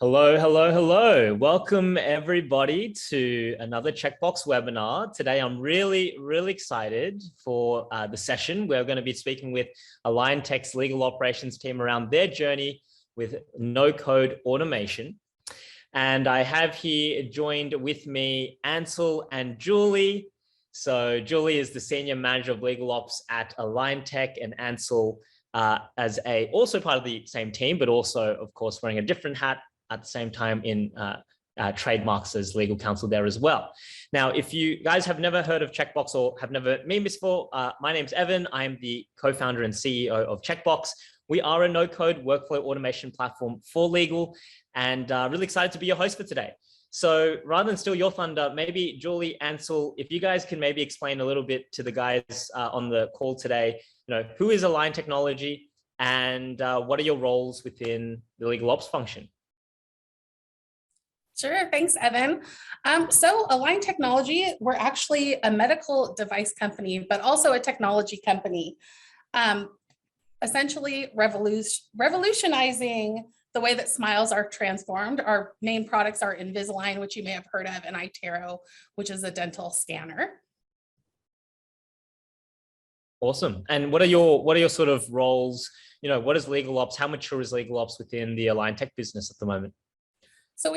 Hello, hello, hello. Welcome everybody to another Checkbox webinar. Today, I'm really excited for the session. We're going to be speaking with Align Tech's legal operations team around their journey with no-code automation. And I have here joined with me Ansel and Julie. So Julie is the Senior Manager of Legal Ops at Align Tech, and Ansel as also part of the same team, but also, of course, wearing a different hat at the same time in trademarks as legal counsel there as well. Now, if you guys have never heard of Checkbox or have never met me before, my name's Evan. I'm the co-founder and CEO of Checkbox. We are a no-code workflow automation platform for legal, and really excited to be your host for today. So rather than steal your thunder, maybe Julie, Ansel, if you guys can maybe explain a little bit to the guys on the call today, who is Align Technology and what are your roles within the legal ops function? Sure, thanks, Evan. So Align Technology, we're actually a medical device company, but also a technology company, essentially revolutionizing the way that smiles are transformed. Our main products are Invisalign, which you may have heard of, and iTero, which is a dental scanner. Awesome. And what are your sort of roles? What is legal ops? How mature is legal ops within the Align Tech business at the moment? So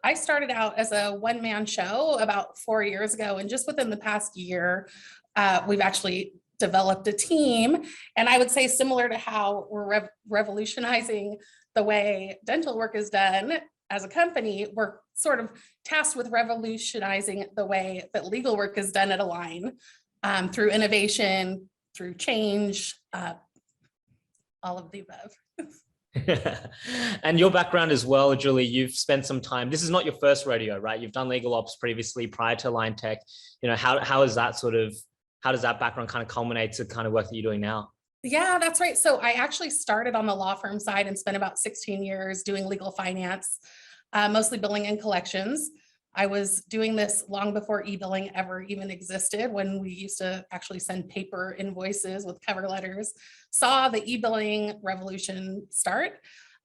I started out as a one-man show about 4 years ago, and just within the past year, we've actually developed a team. And I would say similar to how we're revolutionizing the way dental work is done as a company, we're sort of tasked with revolutionizing the way that legal work is done at Align through innovation, through change, all of the above. And your background as well, Julie, you've spent some time, this is not your first rodeo, right? You've done legal ops previously prior to Align Tech. How does that background kind of culminate to kind of work that you're doing now? Yeah, that's right. So I actually started on the law firm side and spent about 16 years doing legal finance, mostly billing and collections. I was doing this long before e-billing ever even existed, when we used to actually send paper invoices with cover letters. Saw the e-billing revolution start.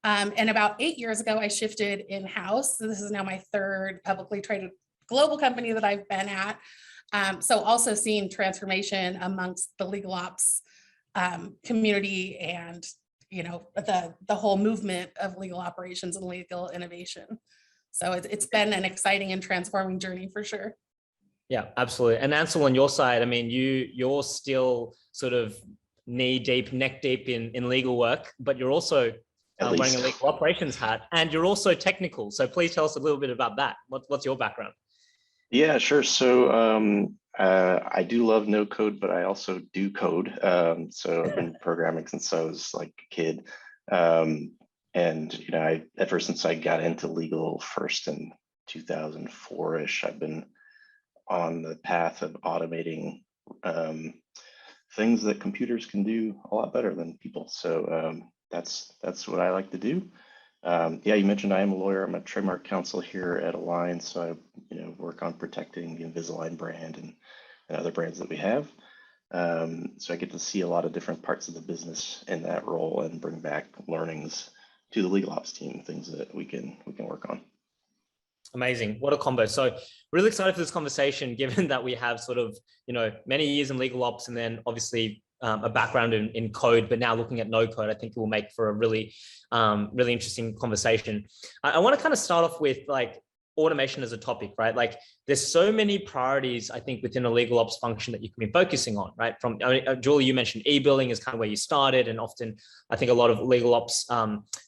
And about 8 years ago, I shifted in-house. So this is now my third publicly traded global company that I've been at. So also seeing transformation amongst the legal ops community and the whole movement of legal operations and legal innovation. So it's been an exciting and transforming journey for sure. Yeah, absolutely. And Ansel, on your side, I mean, you're still sort of knee deep, neck deep in legal work, but you're also wearing a legal operations hat, and you're also technical. So please tell us a little bit about that. What's your background? Yeah, sure. So I do love no code, but I also do code. So I've been programming since I was like a kid. And ever since I got into legal first in 2004-ish, I've been on the path of automating things that computers can do a lot better than people. So that's what I like to do. Yeah, you mentioned I am a lawyer. I'm a trademark counsel here at Align, so I work on protecting the Invisalign brand and other brands that we have. So I get to see a lot of different parts of the business in that role and bring back learnings to the legal ops team, things that we can work on. Amazing. What a combo. So really excited for this conversation, given that we have sort of, many years in legal ops and then obviously a background in code, but now looking at no code, I think it will make for a really interesting conversation. I want to kind of start off with like automation as a topic, right? Like there's so many priorities, I think, within a legal ops function that you can be focusing on, right? Julie, you mentioned e-billing is kind of where you started. And often I think a lot of legal ops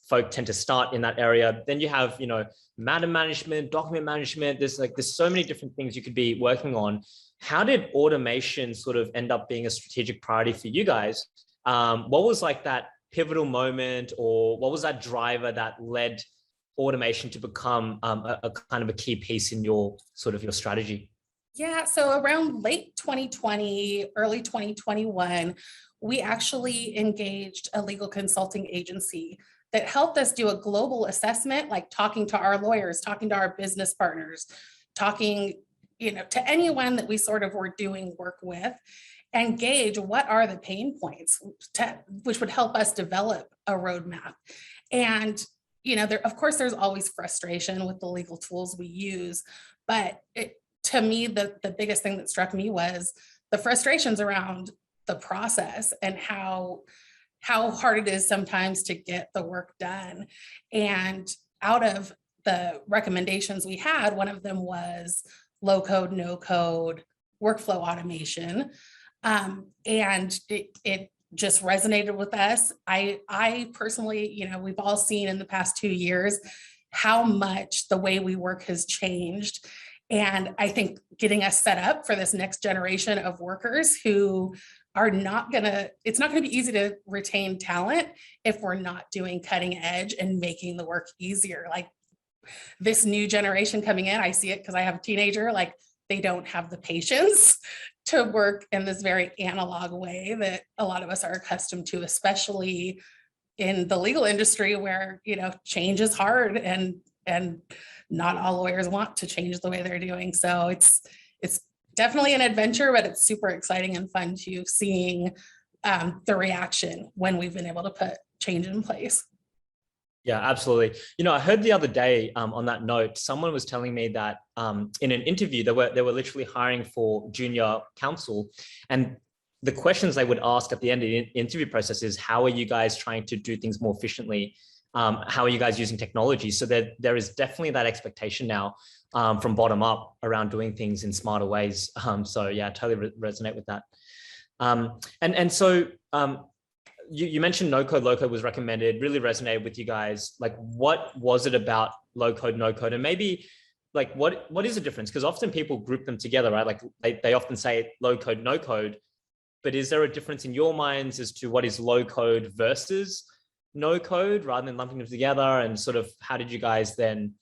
folk tend to start in that area. Then you have, matter management, document management. There's so many different things you could be working on. How did automation sort of end up being a strategic priority for you guys? What was like that pivotal moment, or what was that driver that led automation to become a kind of a key piece in your strategy? Yeah, so around late 2020, early 2021, we actually engaged a legal consulting agency that helped us do a global assessment, like talking to our lawyers, talking to our business partners, talking to anyone that we sort of were doing work with, and gauge what are the pain points which would help us develop a roadmap. And of course, there's always frustration with the legal tools we use, but to me, the biggest thing that struck me was the frustrations around the process and how hard it is sometimes to get the work done. And out of the recommendations we had, one of them was low code, no code workflow automation. And it just resonated with us. I personally, we've all seen in the past 2 years how much the way we work has changed. And I think getting us set up for this next generation of workers who are it's not going to be easy to retain talent if we're not doing cutting edge and making the work easier. Like this new generation coming in, I see it because I have a teenager, like they don't have the patience to work in this very analog way that a lot of us are accustomed to, especially in the legal industry where, change is hard and not all lawyers want to change the way they're doing. So it's definitely an adventure, but it's super exciting and fun to seeing the reaction when we've been able to put change in place. Yeah, absolutely. I heard the other day on that note, someone was telling me that in an interview, they were literally hiring for junior counsel, and the questions they would ask at the end of the interview process is, how are you guys trying to do things more efficiently? How are you guys using technology? So there is definitely that expectation now from bottom up around doing things in smarter ways. So yeah, I totally resonate with that. So you mentioned no code, low code was recommended, really resonated with you guys. Like, what was it about low code, no code? And maybe like, what is the difference? Because often people group them together, right? Like they often say low code, no code, but is there a difference in your minds as to what is low code versus no code, rather than lumping them together? And sort of, how did you guys then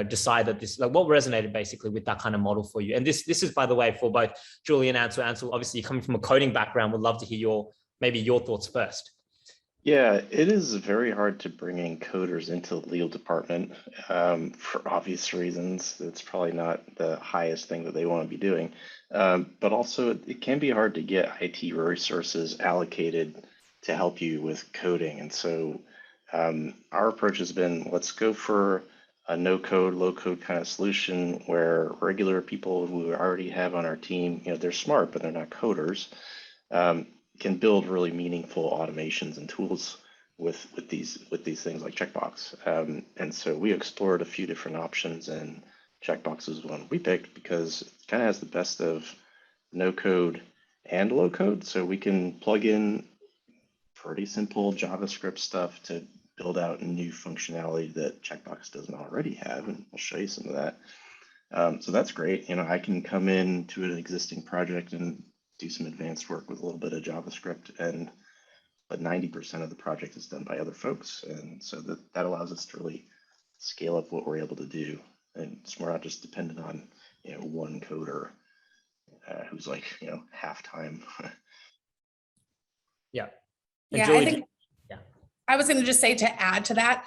decide that this, like, what resonated basically with that kind of model for you? And this is, by the way, for both Julie and Ansel. Ansel, obviously coming from a coding background, would love to hear maybe your thoughts first. Yeah, it is very hard to bring in coders into the legal department for obvious reasons. It's probably not the highest thing that they want to be doing. But also it can be hard to get IT resources allocated to help you with coding. And so our approach has been, let's go for a no code, low code kind of solution where regular people who we already have on our team, they're smart, but they're not coders, can build really meaningful automations and tools with these things like Checkbox. And so we explored a few different options, and Checkbox is one we picked because it kind of has the best of no code and low code. So we can plug in pretty simple JavaScript stuff to build out new functionality that Checkbox doesn't already have, and I'll show you some of that. So that's great. I can come in to an existing project and do some advanced work with a little bit of JavaScript, but 90% of the project is done by other folks, and so that allows us to really scale up what we're able to do, and so we're not just dependent on one coder who's like half time. Yeah. And yeah, Julie, I think. Yeah. I was going to just say, to add to that,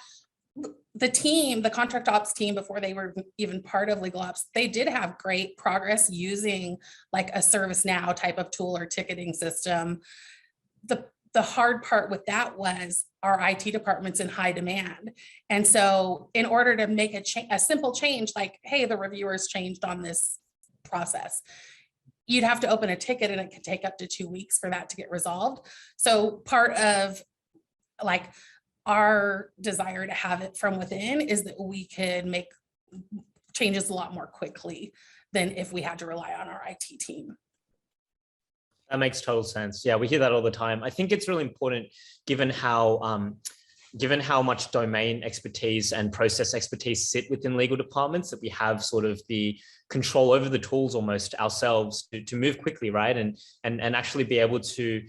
the team, the contract ops team, before they were even part of legal ops, they did have great progress using like a ServiceNow type of tool or ticketing system. The hard part with that was our IT department's in high demand. And so in order to make a simple change, like, hey, the reviewers changed on this process, you'd have to open a ticket and it could take up to 2 weeks for that to get resolved. So part of like our desire to have it from within is that we could make changes a lot more quickly than if we had to rely on our IT team. That makes total sense. Yeah, we hear that all the time. I think it's really important, given how much domain expertise and process expertise sit within legal departments, that we have sort of the control over the tools almost ourselves to move quickly, right? And actually be able to,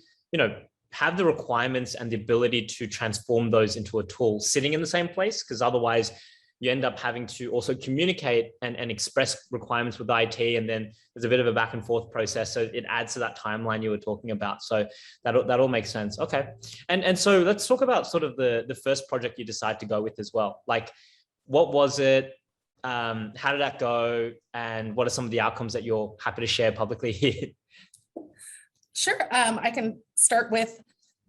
have the requirements and the ability to transform those into a tool sitting in the same place, because otherwise you end up having to also communicate and express requirements with IT, and then there's a bit of a back and forth process. So it adds to that timeline you were talking about. So that all makes sense. Okay. And so let's talk about sort of the first project you decide to go with as well. Like, what was it? How did that go? And what are some of the outcomes that you're happy to share publicly here? Sure. I can start with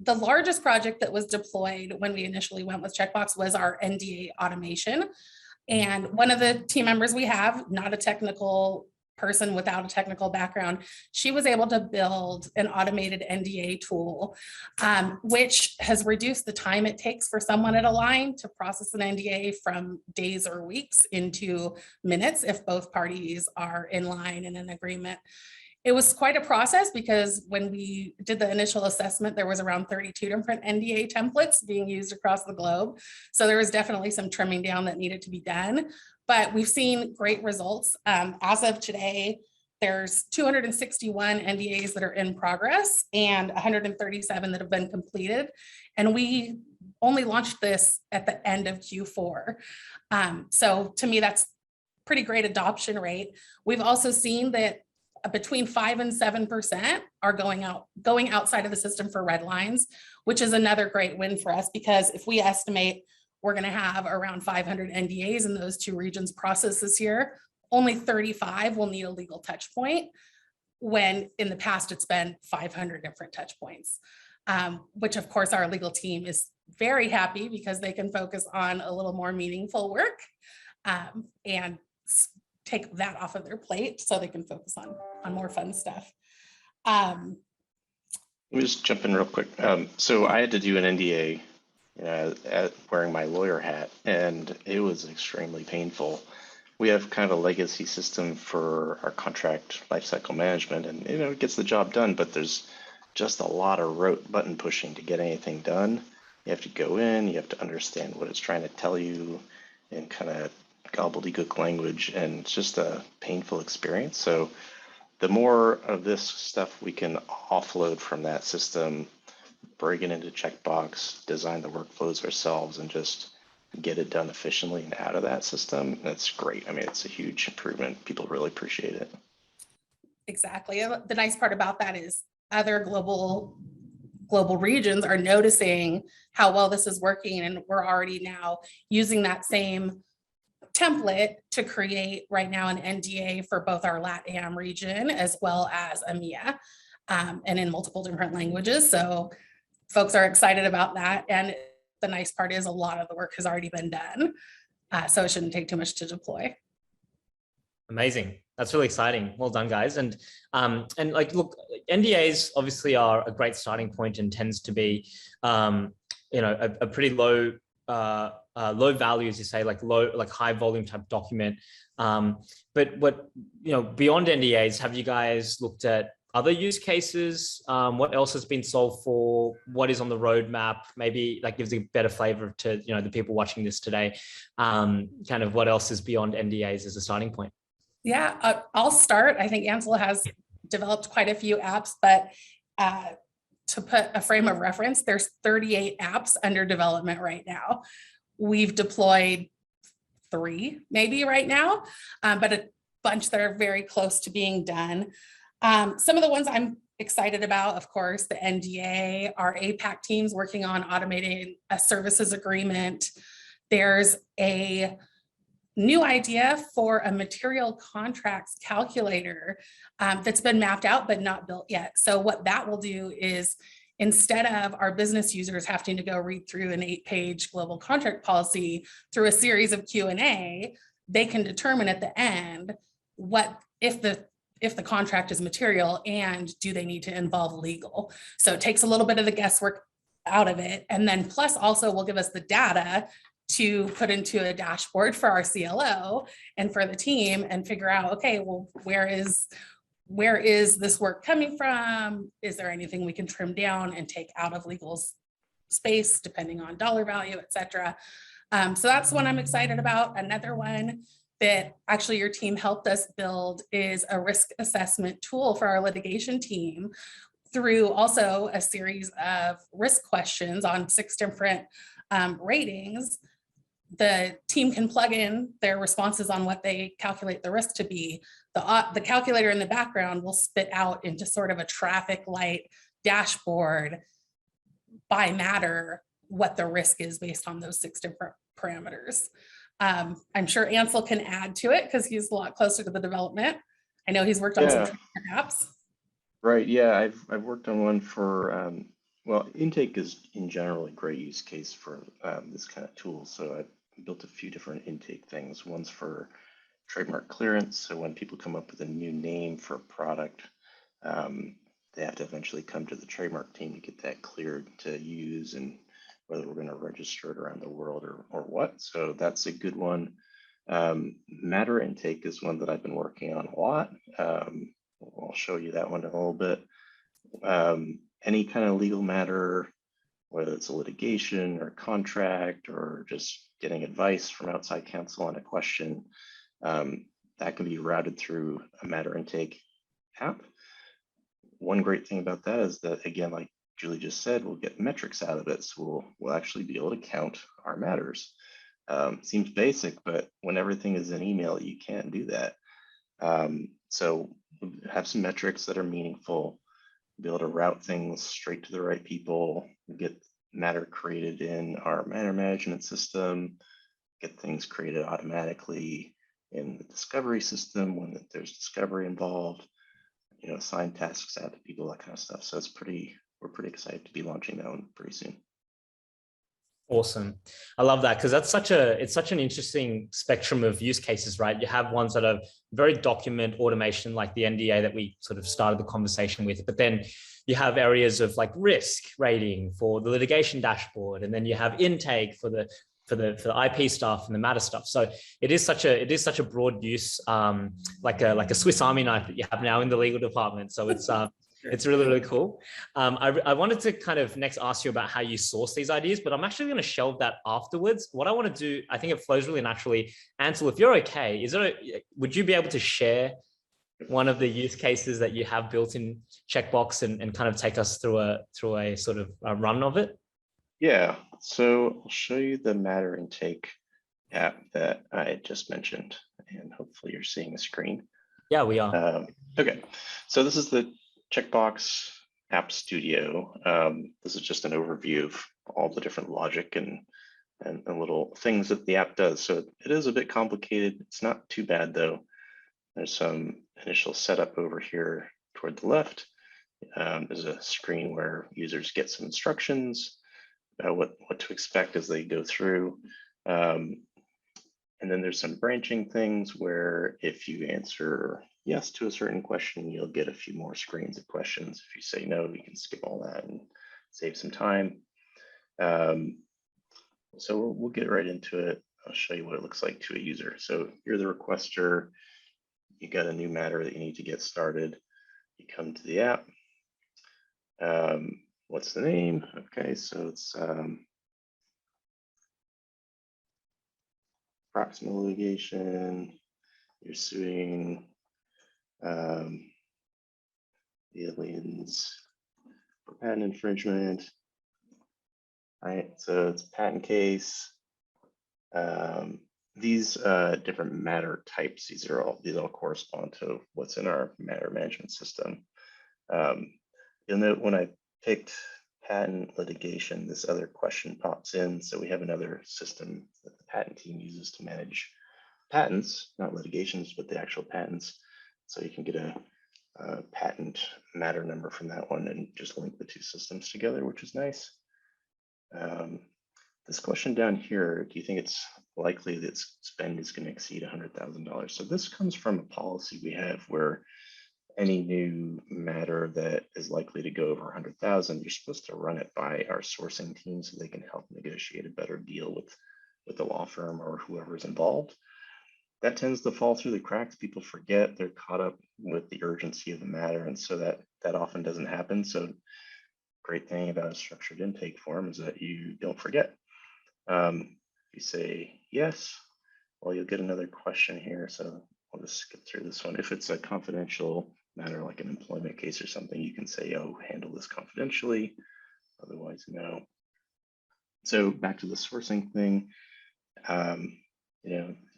the largest project that was deployed when we initially went with Checkbox was our NDA automation. And one of the team members we have, not a technical person without a technical background, she was able to build an automated NDA tool, which has reduced the time it takes for someone at Align to process an NDA from days or weeks into minutes if both parties are in line and in agreement. It was quite a process because when we did the initial assessment, there was around 32 different NDA templates being used across the globe. So there was definitely some trimming down that needed to be done, but we've seen great results. As of today, there's 261 NDAs that are in progress and 137 that have been completed. And we only launched this at the end of Q4. So to me, that's pretty great adoption rate. We've also seen that between 5 and 7% are going outside of the system for red lines, which is another great win for us, because if we estimate we're going to have around 500 NDAs in those two regions processed this year, only 35 will need a legal touch point, when in the past it's been 500 different touch points, which of course our legal team is very happy because they can focus on a little more meaningful work and take that off of their plate so they can focus on more fun stuff. Let me just jump in real quick. So I had to do an NDA wearing my lawyer hat, and it was extremely painful. We have kind of a legacy system for our contract lifecycle management, and it gets the job done, but there's just a lot of rote button pushing to get anything done. You have to go in, you have to understand what it's trying to tell you, and kind of gobbledygook language, and it's just a painful experience. So the more of this stuff we can offload from that system, bring it into Checkbox, design the workflows ourselves, and just get it done efficiently and out of that system, that's great. I mean, it's a huge improvement. People really appreciate it. Exactly. The nice part about that is other global regions are noticing how well this is working, and we're already now using that same template to create right now an NDA for both our LATAM region as well as EMEA, and in multiple different languages. So folks are excited about that. And the nice part is a lot of the work has already been done. So it shouldn't take too much to deploy. Amazing. That's really exciting. Well done, guys. And like, look, NDAs obviously are a great starting point and tends to be, a pretty low value, as you say, like high volume type document. But what, beyond NDAs, have you guys looked at other use cases? What else has been solved for? What is on the roadmap? Maybe that gives a better flavor to, the people watching this today. Kind of what else is beyond NDAs as a starting point? Yeah, I'll start. I think Ansel has developed quite a few apps, but to put a frame of reference, there's 38 apps under development right now. We've deployed 3 maybe right now, but a bunch that are very close to being done. Some of the ones I'm excited about, of course, the NDA, our APAC teams working on automating a services agreement. There's a new idea for a material contracts calculator that's been mapped out but not built yet. So what that will do is, instead of our business users having to go read through an 8-page global contract policy through a series of Q&A, they can determine at the end what if the contract is material and do they need to involve legal. So it takes a little bit of the guesswork out of it, and then plus also will give us the data to put into a dashboard for our CLO and for the team and figure out, okay, well, where is this work coming from? Is there anything we can trim down and take out of legal space depending on dollar value, et cetera. So that's one I'm excited about. Another one that actually your team helped us build is a risk assessment tool for our litigation team through also a series of risk questions on 6 different ratings. The team can plug in their responses on what they calculate the risk to be. The calculator in the background will spit out into sort of a traffic light dashboard by matter what the risk is based on those 6 different parameters. I'm sure Ansel can add to it because he's a lot closer to the development. I know he's worked on some apps. Right. Yeah, I've worked on one for Well, intake is in general a great use case for this kind of tool. So I built a few different intake things. One's for trademark clearance. So when people come up with a new name for a product, they have to eventually come to the trademark team to get that cleared to use, and whether we're going to register it around the world or what. So that's a good one. Matter intake is one that I've been working on a lot. I'll show you that one in a little bit. Any kind of legal matter, whether it's a litigation or contract or just getting advice from outside counsel on a question, that can be routed through a matter intake app. One great thing about that is that, again, like Julie just said, we'll get metrics out of it. So we'll actually be able to count our matters. Seems basic, but when everything is in email, you can't do that. So we'll have some metrics that are meaningful, be able to route things straight to the right people, get matter created in our matter management system, get things created automatically in the discovery system when there's discovery involved, assign tasks out to people, that kind of stuff. So we're pretty excited to be launching that one pretty soon. Awesome. I love that, because it's such an interesting spectrum of use cases, right? You have ones that are very document automation, like the NDA that we sort of started the conversation with, but then you have areas of like risk rating for the litigation dashboard, and then you have intake for the IP stuff and the matter stuff. So it is such a broad use, like a Swiss Army knife that you have now in the legal department. So it's really, really cool. I wanted to kind of next ask you about how you source these ideas, but I'm actually going to shelve that afterwards. What I want to do, I think it flows really naturally. Ansel, if you're okay, would you be able to share one of the use cases that you have built in Checkbox and kind of take us through a sort of a run of it? Yeah, so I'll show you the matter intake app that I just mentioned, and hopefully you're seeing the screen. Yeah, we are. Okay, so this is the Checkbox App Studio. This is just an overview of all the different logic and little things that the app does. So it is a bit complicated. It's not too bad though. There's some initial setup over here toward the left. There's a screen where users get some instructions about what to expect as they go through. And then there's some branching things where if you answer yes to a certain question, you'll get a few more screens of questions. If you say no, you can skip all that and save some time. So we'll get right into it. I'll show you what it looks like to a user. So you're the requester. You got a new matter that you need to get started. You come to the app. What's the name? Okay, so it's proximal litigation. You're suing the aliens for patent infringement. All right, so it's a patent case. These different matter types, these all correspond to what's in our matter management system. You'll note when I picked patent litigation, this other question pops in. So we have another system that the patent team uses to manage patents, not litigations, but the actual patents. So you can get a patent matter number from that one and just link the two systems together, which is nice. This question down here, do you think it's likely that spend is going to exceed $100,000? So this comes from a policy we have where any new matter that is likely to go over 100,000, you're supposed to run it by our sourcing team so they can help negotiate a better deal with the law firm or whoever's involved. That tends to fall through the cracks. People forget, they're caught up with the urgency of the matter, and so that often doesn't happen. So great thing about a structured intake form is that you don't forget. If you say yes, well, you'll get another question here. So I'll just skip through this one. If it's a confidential matter like an employment case or something, you can say, oh, handle this confidentially, otherwise no. So back to the sourcing thing,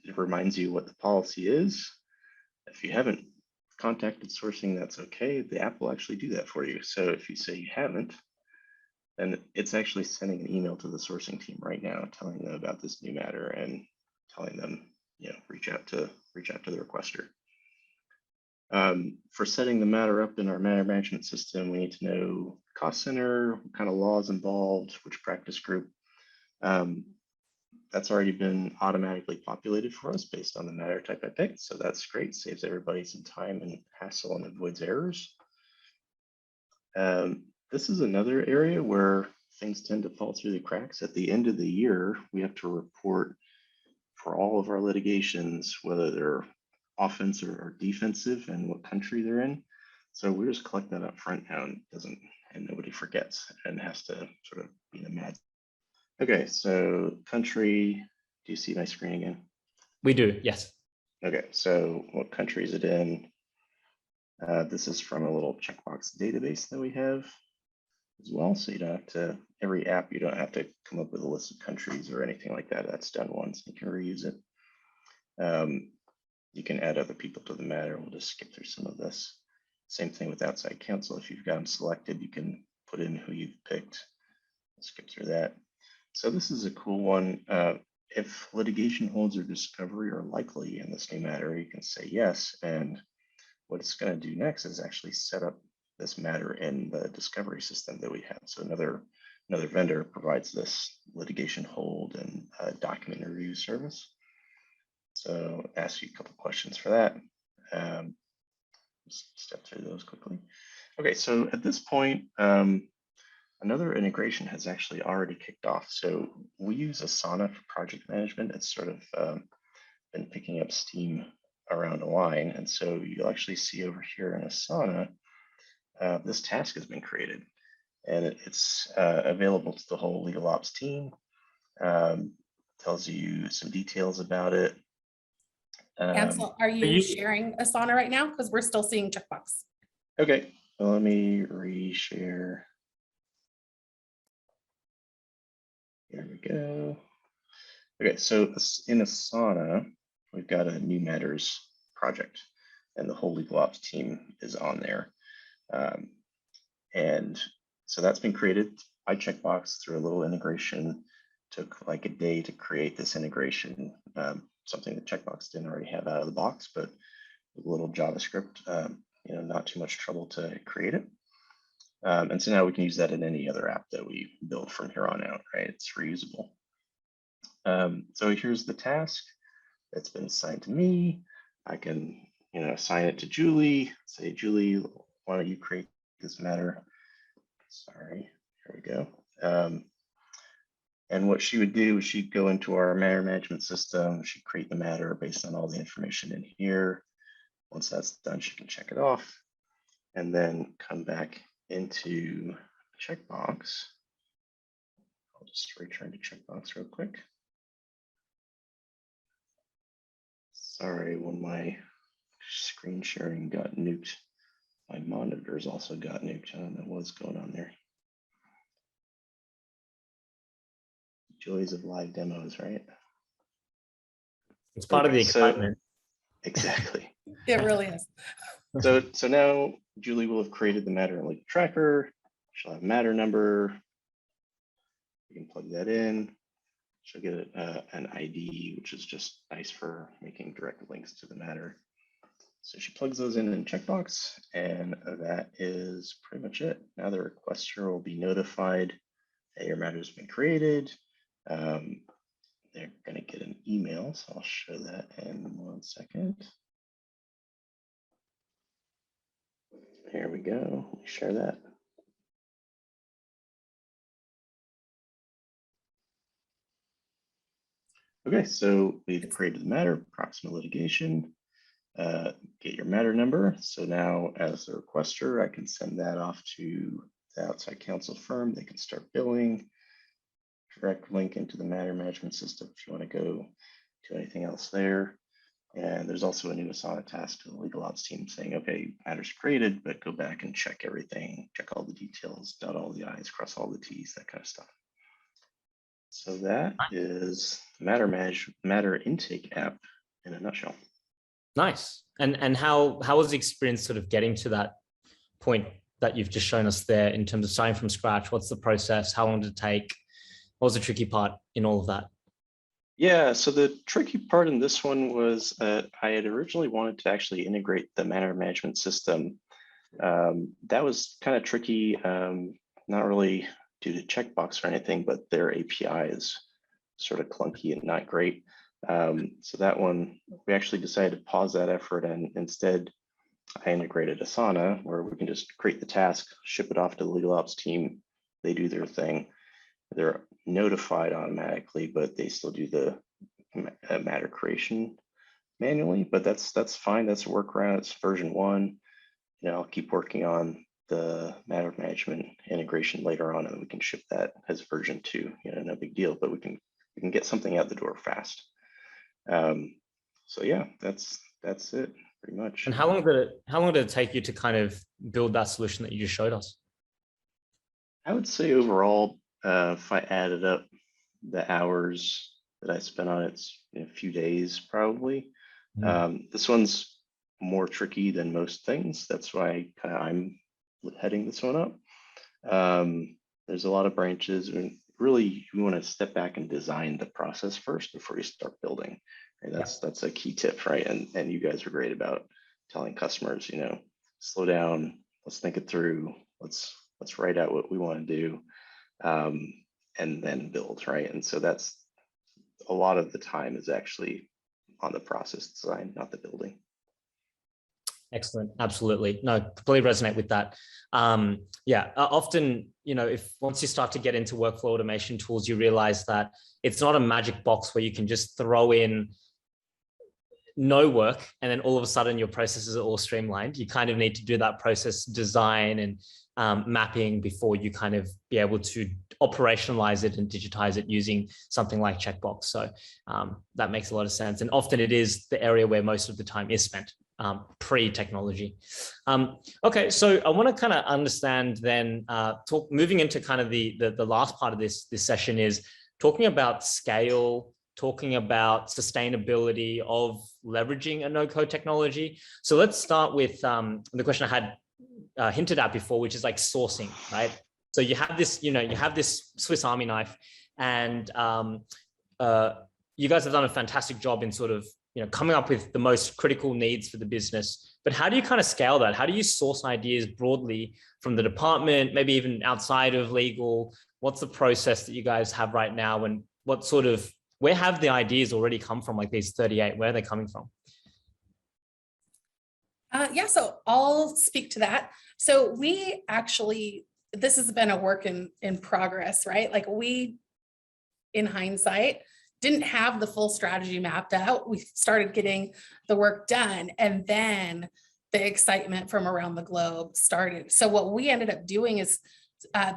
it reminds you what the policy is. If you haven't contacted sourcing, that's okay. The app will actually do that for you. So if you say you haven't, then it's actually sending an email to the sourcing team right now, telling them about this new matter and telling them, reach out to the requester. For setting the matter up in our matter management system, we need to know cost center, what kind of laws involved, which practice group. That's already been automatically populated for us based on the matter type I picked. So that's great, saves everybody some time and hassle and avoids errors. This is another area where things tend to fall through the cracks. At the end of the year, we have to report for all of our litigations, whether they're offensive or defensive and what country they're in. So we just collect that up front now and nobody forgets and has to sort of be in a mad. Okay, so country, do you see my screen again? We do, yes. Okay, so what country is it in? This is from a little checkbox database that we have as well. So you don't have to, every app, you don't have to come up with a list of countries or anything like that. That's done once, you can reuse it. You can add other people to the matter. We'll just skip through some of this. Same thing with outside counsel. If you've got them selected, you can put in who you've picked. We'll skip through that. So this is a cool one. If litigation holds or discovery are likely in this new matter, you can say yes. And what it's going to do next is actually set up this matter in the discovery system that we have. So another vendor provides this litigation hold and document review service. So ask you a couple questions for that. Just step through those quickly. Okay, so at this point, another integration has actually already kicked off. So we use Asana for project management. It's sort of been picking up steam around Align. And so you'll actually see over here in Asana, this task has been created and it's available to the whole legal ops team. Tells you some details about it. Ansel, are you sharing Asana right now? Because we're still seeing Checkbox. Okay, well, let me reshare. Here we go. Okay, so in Asana, we've got a new matters project and the whole legal ops team is on there. And so that's been created by Checkbox through a little integration. Took like a day to create this integration, something that Checkbox didn't already have out of the box, but with a little JavaScript, not too much trouble to create it. And so now we can use that in any other app that we build from here on out, right? It's reusable. So here's the task that's been assigned to me. I can, assign it to Julie, say, Julie, why don't you create this matter? Sorry, here we go. And what she would do is she'd go into our matter management system. She'd create the matter based on all the information in here. Once that's done, she can check it off and then come back into Checkbox. I'll just return to Checkbox real quick. Sorry, when my screen sharing got nuked, my monitors also got nuked. I don't know what's going on there. Joys of live demos, right? It's part of the excitement. Exactly. It really is. So now Julie will have created the matter and legal tracker. She'll have matter number. You can plug that in. She'll get an ID, which is just nice for making direct links to the matter. So she plugs those in Checkbox, and that is pretty much it. Now the requester will be notified that your matter has been created. They're going to get an email, so I'll show that in 1 second. Here we go. Let me share that. Okay, so we've created the matter, proximate litigation. Get your matter number. So now as the requester, I can send that off to the outside counsel firm. They can start billing. Direct link into the matter management system if you want to go to anything else there. And there's also a new Asana task to the legal ops team saying, okay, matter's created, but go back and check everything, check all the details, dot all the I's, cross all the T's, that kind of stuff. So that is the matter intake app in a nutshell. Nice. And how was the experience sort of getting to that point that you've just shown us there in terms of starting from scratch? What's the process? How long did it take? What was the tricky part in all of that? Yeah, so the tricky part in this one was that I had originally wanted to actually integrate the matter management system. That was kind of tricky, not really due to Checkbox or anything, but their API is sort of clunky and not great. So that one, we actually decided to pause that effort, and instead I integrated Asana, where we can just create the task, ship it off to the legal ops team. They do their thing. They're notified automatically, but they still do the matter creation manually. But that's fine. That's a workaround. It's version 1. I'll keep working on the matter management integration later on, and we can ship that as version 2. No big deal. But we can get something out the door fast. So yeah, that's it pretty much. And how long did it take you to kind of build that solution that you just showed us? I would say overall, if I added up the hours that I spent on it, it's a few days probably. This one's more tricky than most things. That's why I'm heading this one up. There's a lot of branches, and really you want to step back and design the process first before you start building. And that's a key tip, right? And you guys are great about telling customers, slow down, let's think it through, let's write out what we want to do, and then build, right? And so that's a lot of the time is actually on the process design, not the building. Excellent. Absolutely. No, completely resonate with that. Often, if once you start to get into workflow automation tools, you realize that it's not a magic box where you can just throw in no work and then all of a sudden your processes are all streamlined. You kind of need to do that process design and mapping before you kind of be able to operationalize it and digitize it using something like Checkbox. So that makes a lot of sense. And often it is the area where most of the time is spent, pre-technology. Okay, so I want to kind of understand then, moving into kind of the last part of this session is talking about scale, talking about sustainability of leveraging a no-code technology. So let's start with the question I had hinted at before, which is like sourcing, right? So you have this, you have this Swiss Army knife, and you guys have done a fantastic job in sort of, coming up with the most critical needs for the business. But how do you kind of scale that? How do you source ideas broadly from the department, maybe even outside of legal? What's the process that you guys have right now, and where have the ideas already come from, like these 38? Where are they coming from? So I'll speak to that. So we actually, this has been a work in progress, right? Like we, in hindsight, didn't have the full strategy mapped out. We started getting the work done, and then the excitement from around the globe started. So what we ended up doing is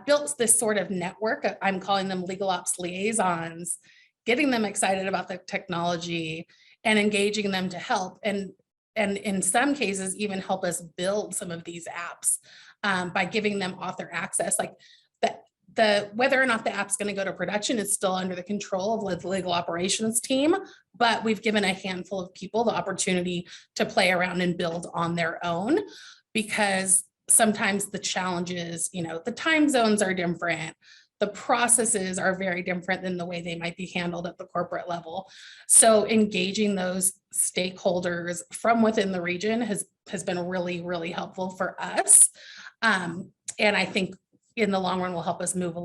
built this sort of network. I'm calling them legal ops liaisons, getting them excited about the technology and engaging them to help. And in some cases, even help us build some of these apps by giving them author access. Like whether or not the app's going to go to production is still under the control of the legal operations team, but we've given a handful of people the opportunity to play around and build on their own, because sometimes the challenges, the time zones are different. The processes are very different than the way they might be handled at the corporate level. So engaging those stakeholders from within the region has been really, really helpful for us. And I think in the long run will help us move a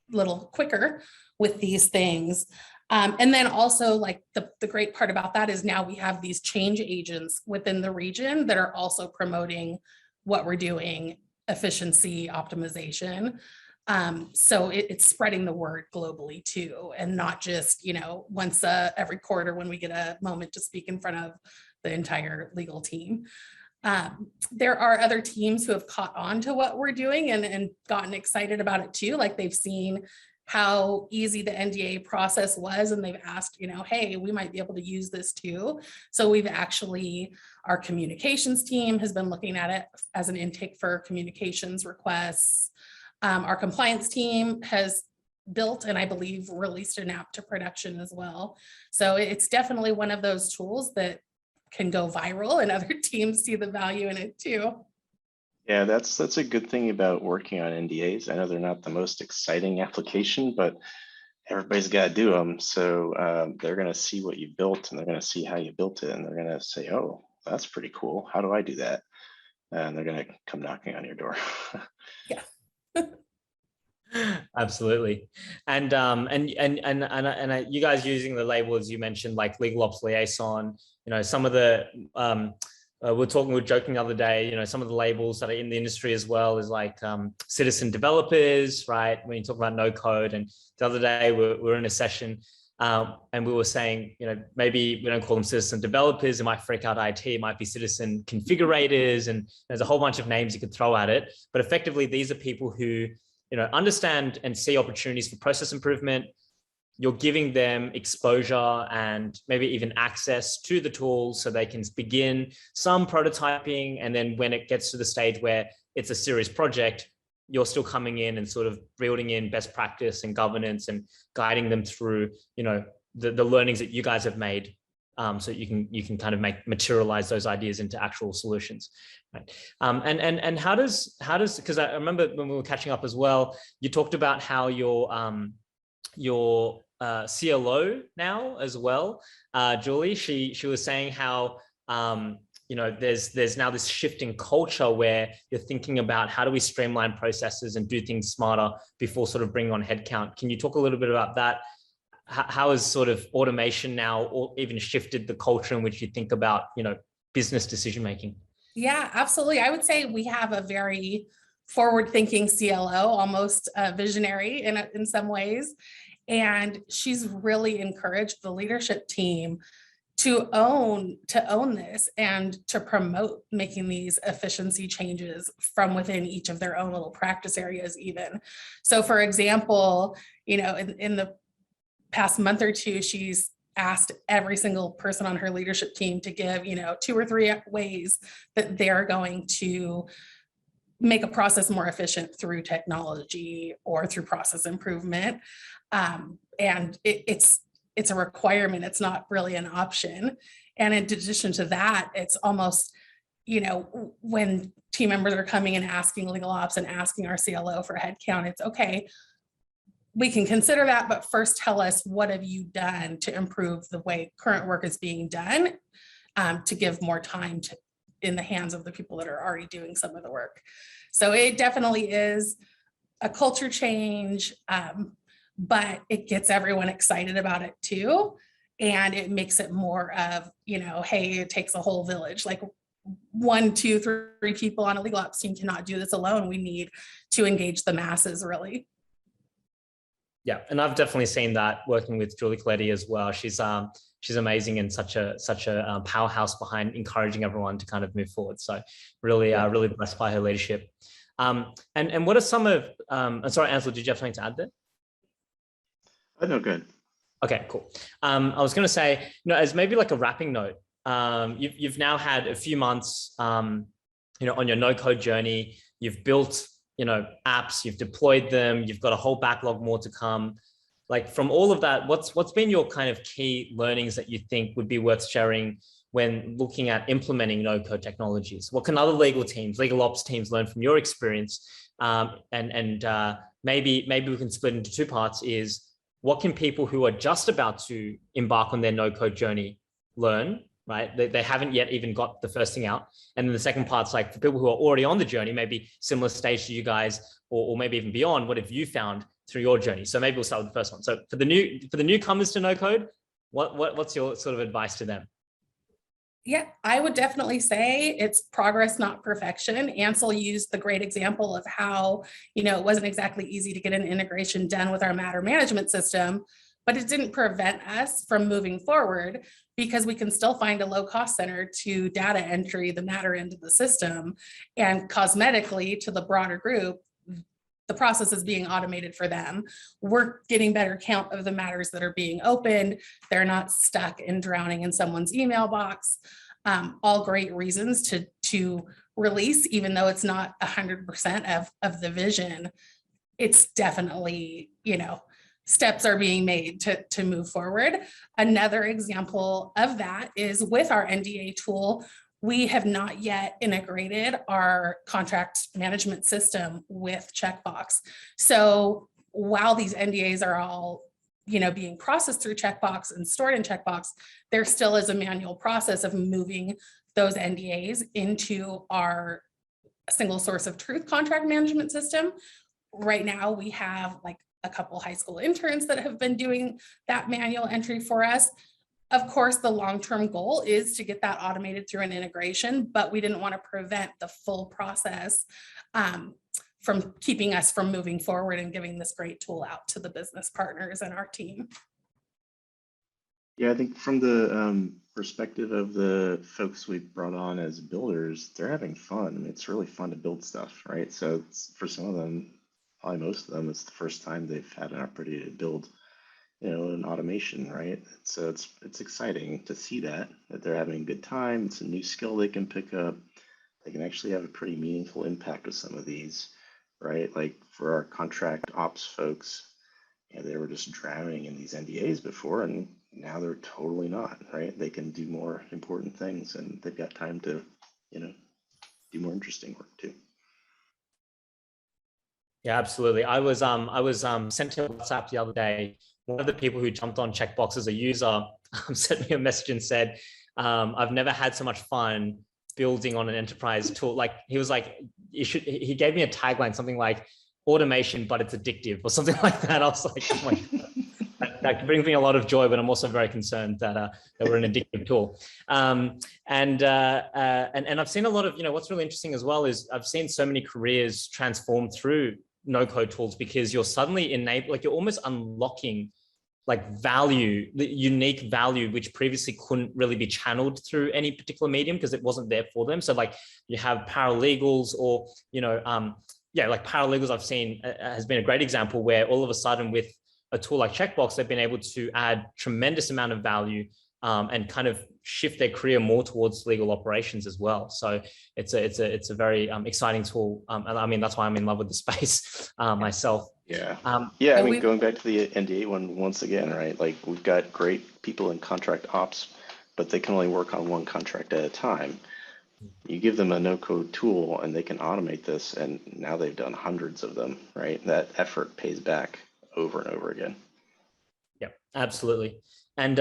little quicker with these things. And then also, like the great part about that is now we have these change agents within the region that are also promoting what we're doing, efficiency, optimization. So it's spreading the word globally too, and not just, once every quarter when we get a moment to speak in front of the entire legal team. There are other teams who have caught on to what we're doing and gotten excited about it too. Like they've seen how easy the NDA process was, and they've asked, hey, we might be able to use this too. So our communications team has been looking at it as an intake for communications requests. Our compliance team has built, and I believe released an app to production as well. So it's definitely one of those tools that can go viral, and other teams see the value in it too. Yeah, that's a good thing about working on NDAs. I know they're not the most exciting application, but everybody's got to do them. So they're going to see what you built, and they're going to see how you built it, and they're going to say, oh, that's pretty cool. How do I do that? And they're going to come knocking on your door. Yeah. Absolutely. And you guys using the label, as you mentioned, like legal ops liaison, some of the, we're joking the other day, some of the labels that are in the industry as well is like citizen developers, right? When you talk about no code. And the other day we're in a session and we were saying, maybe we don't call them citizen developers. It might freak out IT. It might be citizen configurators. And there's a whole bunch of names you could throw at it. But effectively, these are people who, understand and see opportunities for process improvement. You're giving them exposure and maybe even access to the tools so they can begin some prototyping. And then when it gets to the stage where it's a serious project, you're still coming in and sort of building in best practice and governance and guiding them through, the learnings that you guys have made, so you can kind of materialize those ideas into actual solutions, right? And how does because I remember when we were catching up as well, you talked about how your CLO now as well, Julie, she was saying how there's now this shift in culture where you're thinking about how do we streamline processes and do things smarter before sort of bringing on headcount. Can you talk a little bit about that? How has sort of automation now or even shifted the culture in which you think about, business decision making? Yeah, absolutely. I would say we have a very forward-thinking CLO, almost visionary in some ways. And she's really encouraged the leadership team to own this and to promote making these efficiency changes from within each of their own little practice areas even. So for example, in the past month or two, she's asked every single person on her leadership team to give, 2 or 3 ways that they're going to make a process more efficient through technology or through process improvement. And it's a requirement. It's not really an option. And in addition to that, it's almost, when team members are coming and asking legal ops and asking our CLO for headcount, it's okay. We can consider that, but first tell us, what have you done to improve the way current work is being done, to give more time in the hands of the people that are already doing some of the work. So it definitely is a culture change, but it gets everyone excited about it too. And it makes it more of, hey, it takes a whole village. Like 1, 2, 3 people on a legal ops team cannot do this alone. We need to engage the masses, really. Yeah, and I've definitely seen that working with Julie Coletti as well. She's amazing and such a powerhouse behind encouraging everyone to kind of move forward. So really, really blessed by her leadership. And what are some of? I'm sorry, Ansel, did you have something to add there? Oh, no, good. Okay, cool. I was going to say, as maybe like a wrapping note, you've now had a few months, on your no-code journey. You've built apps, you've deployed them, you've got a whole backlog more to come. Like from all of that, what's been your kind of key learnings that you think would be worth sharing when looking at implementing no-code technologies? What can other legal teams, legal ops teams learn from your experience? Maybe we can split into 2 parts is what can people who are just about to embark on their no-code journey learn, right? They haven't yet even got the first thing out. And then the second part's like for people who are already on the journey, maybe similar stage to you guys, or maybe even beyond, what have you found through your journey? So maybe we'll start with the first one. So for the newcomers to no code, what's your sort of advice to them? Yeah, I would definitely say it's progress, not perfection. Ansel used the great example of how, it wasn't exactly easy to get an integration done with our matter management system, but it didn't prevent us from moving forward because we can still find a low cost center to data entry the matter into the system, and cosmetically to the broader group, the process is being automated for them. We're getting better count of the matters that are being opened. They're not stuck and drowning in someone's email box. All great reasons to release, even though it's not 100% of the vision. It's definitely, steps are being made to move forward. Another example of that is with our NDA tool. We have not yet integrated our contract management system with Checkbox. So while these NDAs are all being processed through Checkbox and stored in Checkbox, there still is a manual process of moving those NDAs into our single source of truth contract management system. Right now, we have like a couple high school interns that have been doing that manual entry for us. Of course, the long-term goal is to get that automated through an integration, but we didn't want to prevent the full process from keeping us from moving forward and giving this great tool out to the business partners and our team. Yeah, I think from the perspective of the folks we've brought on as builders, they're having fun. I mean, it's really fun to build stuff, right? So for some of them, probably most of them, it's the first time they've had an opportunity to build, an automation, right? So it's exciting to see that they're having a good time. It's a new skill they can pick up. They can actually have a pretty meaningful impact with some of these, right? Like for our contract ops folks, they were just drowning in these NDAs before, and now they're totally not, right? They can do more important things, and they've got time to, do more interesting work too. Yeah, absolutely. I was sent to WhatsApp the other day. One of the people who jumped on Checkbox as a user sent me a message and said, I've never had so much fun building on an enterprise tool. Like he was like, he gave me a tagline, something like automation, but it's addictive or something like that. I was like, oh my God. That brings me a lot of joy, but I'm also very concerned that we're an addictive tool. And I've seen a lot of, what's really interesting as well is I've seen so many careers transform through no-code tools because you're suddenly you're almost unlocking like value, the unique value, which previously couldn't really be channeled through any particular medium because it wasn't there for them. So like you have paralegals or, like paralegals I've seen has been a great example where all of a sudden with a tool like Checkbox, they've been able to add tremendous amount of value and kind of shift their career more towards legal operations as well. So it's a very exciting tool. And I mean, that's why I'm in love with the space myself. Yeah. I mean, going back to the NDA one once again, right? Like we've got great people in contract ops, but they can only work on one contract at a time. You give them a no-code tool and they can automate this, and now they've done hundreds of them, right? That effort pays back over and over again. Yeah, absolutely. And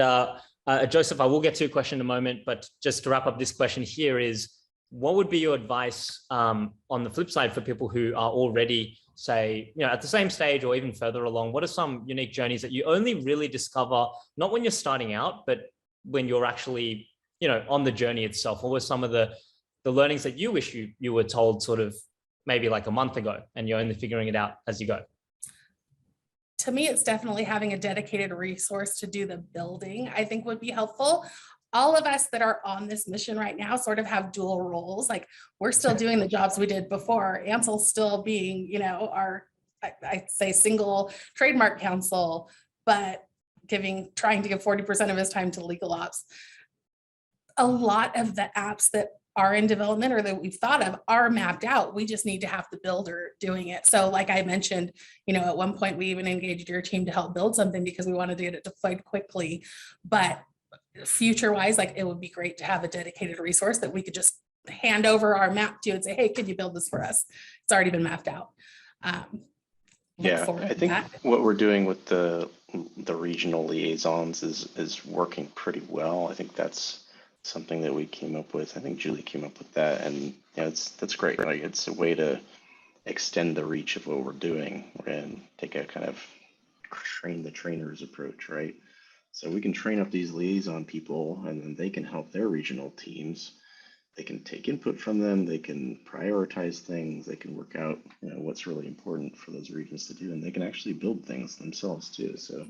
Joseph, I will get to a question in a moment, but just to wrap up this question here is, what would be your advice on the flip side for people who are already, say, at the same stage or even further along? What are some unique journeys that you only really discover, not when you're starting out, but when you're actually, on the journey itself? What were some of the learnings that you wish you were told sort of maybe like a month ago and you're only figuring it out as you go? To me, it's definitely having a dedicated resource to do the building, I think would be helpful. All of us that are on this mission right now sort of have dual roles. Like we're still doing the jobs we did before. Ansel's still being, our, I'd say single trademark counsel, but trying to give 40% of his time to legal ops. A lot of the apps that are in development or that we've thought of are mapped out. We just need to have the builder doing it. So like I mentioned, at one point we even engaged your team to help build something because we wanted to get it deployed quickly. But future wise, like it would be great to have a dedicated resource that we could just hand over our map to and say, hey, could you build this for us? It's already been mapped out. Yeah, I think what we're doing with the regional liaisons is working pretty well. I think that's something that we came up with. I think Julie came up with that, and that's great. Like it's a way to extend the reach of what we're doing and take a kind of train the trainers approach, right? So we can train up these liaison people, and then they can help their regional teams. They can take input from them. They can prioritize things. They can work out what's really important for those regions to do, and they can actually build things themselves too. So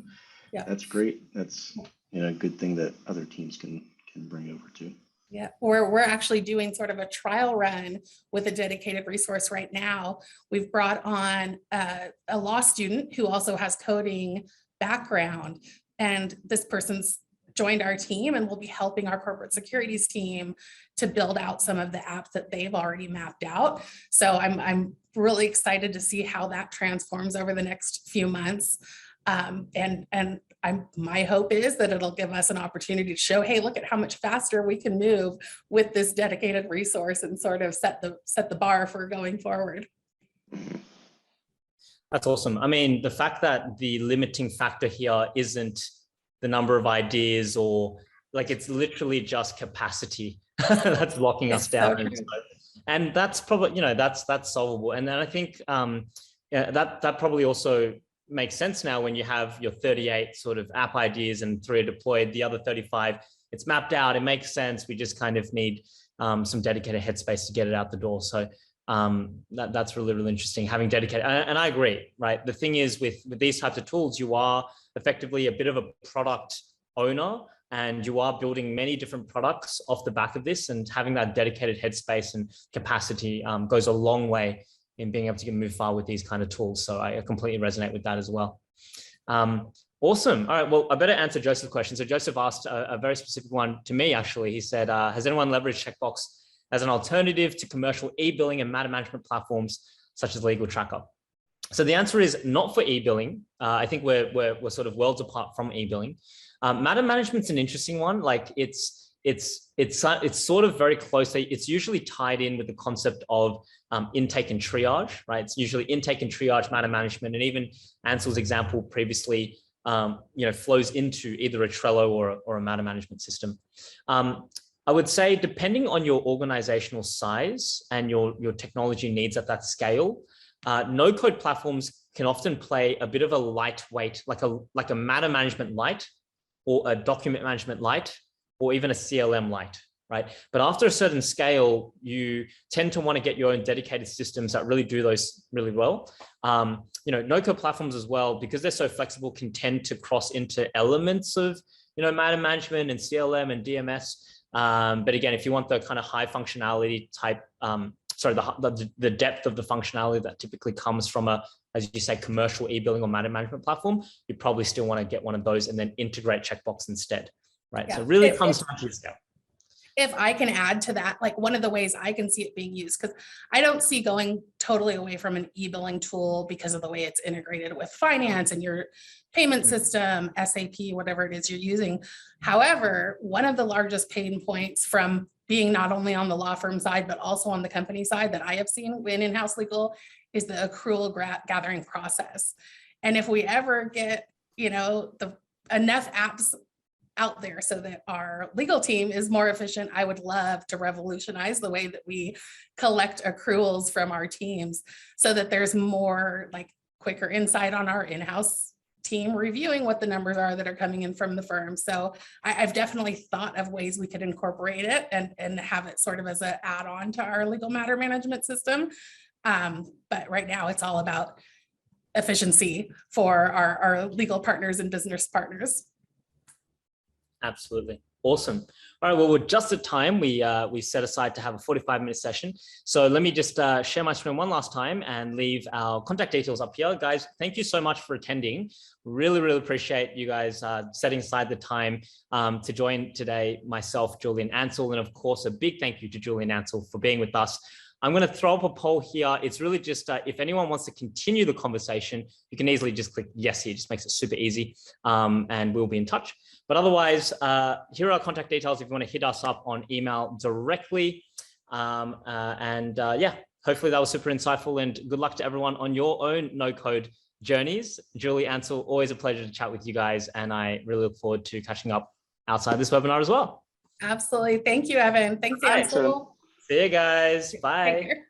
yeah, that's great. That's a good thing that other teams can bring over too. Yeah, we're actually doing sort of a trial run with a dedicated resource right now. We've brought on a law student who also has coding background, and this person's joined our team and will be helping our corporate securities team to build out some of the apps that they've already mapped out. So I'm really excited to see how that transforms over the next few months. My hope is that it'll give us an opportunity to show, hey, look at how much faster we can move with this dedicated resource and sort of set the bar for going forward. That's awesome. I mean, the fact that the limiting factor here isn't the number of ideas, or like, it's literally just capacity that's locking us down. And that's probably, that's solvable. And then I think yeah, that probably also makes sense now when you have your 38 sort of app ideas and 3 are deployed, the other 35, it's mapped out. It makes sense. We just kind of need some dedicated headspace to get it out the door. So that's really, really interesting, having dedicated, and I agree, right? The thing is with these types of tools, you are effectively a bit of a product owner, and you are building many different products off the back of this, and having that dedicated headspace and capacity goes a long way in being able to move far with these kind of tools. So I completely resonate with that as well. Awesome. All right, well, I better answer Joseph's question. So Joseph asked a very specific one to me, actually. He said, has anyone leveraged Checkbox as an alternative to commercial e-billing and matter management platforms such as Legal Tracker? So the answer is not for e-billing. I think we're sort of worlds apart from e-billing. Matter management's an interesting one. Like it's sort of very closely, it's usually tied in with the concept of intake and triage, right? It's usually intake and triage, matter management, and even Ansel's example previously, flows into either a Trello or a matter management system. I would say, depending on your organizational size and your technology needs at that scale, no-code platforms can often play a bit of a lightweight, like a matter management light, or a document management light, or even a CLM light, right? But after a certain scale, you tend to want to get your own dedicated systems that really do those really well. No-code platforms as well, because they're so flexible, can tend to cross into elements of, matter management and CLM and DMS. But again, if you want the kind of high functionality type, the depth of the functionality that typically comes from as you say, commercial e-billing or matter management platform, you probably still want to get one of those and then integrate Checkbox instead, right? Yeah. So it really comes down to scale. If I can add to that, like one of the ways I can see it being used, because I don't see going totally away from an e-billing tool because of the way it's integrated with finance and your payment system, SAP, whatever it is you're using. However, one of the largest pain points from being not only on the law firm side, but also on the company side that I have seen in in-house legal is the accrual gathering process. And if we ever get, enough apps out there so that our legal team is more efficient, I would love to revolutionize the way that we collect accruals from our teams so that there's more quicker insight on our in-house team reviewing what the numbers are that are coming in from the firm. So I've definitely thought of ways we could incorporate it and have it sort of as an add-on to our legal matter management system. But right now it's all about efficiency for our legal partners and business partners. Absolutely. Awesome. All right. Well, we're just at time. We set aside to have a 45-minute session. So let me just share my screen one last time and leave our contact details up here. Guys, thank you so much for attending. Really, really appreciate you guys setting aside the time to join today, myself, Julian, Ansel, and of course, a big thank you to Julian Ansel for being with us. I'm going to throw up a poll here. It's really just if anyone wants to continue the conversation, you can easily just click yes here. It just makes it super easy, and we'll be in touch. But otherwise, here are our contact details if you want to hit us up on email directly. Yeah, hopefully that was super insightful, and good luck to everyone on your own no-code journeys. Julie, Ansel, always a pleasure to chat with you guys, and I really look forward to catching up outside this webinar as well. Absolutely. Thank you, Evan. Thanks, Ansel. See you guys. Bye.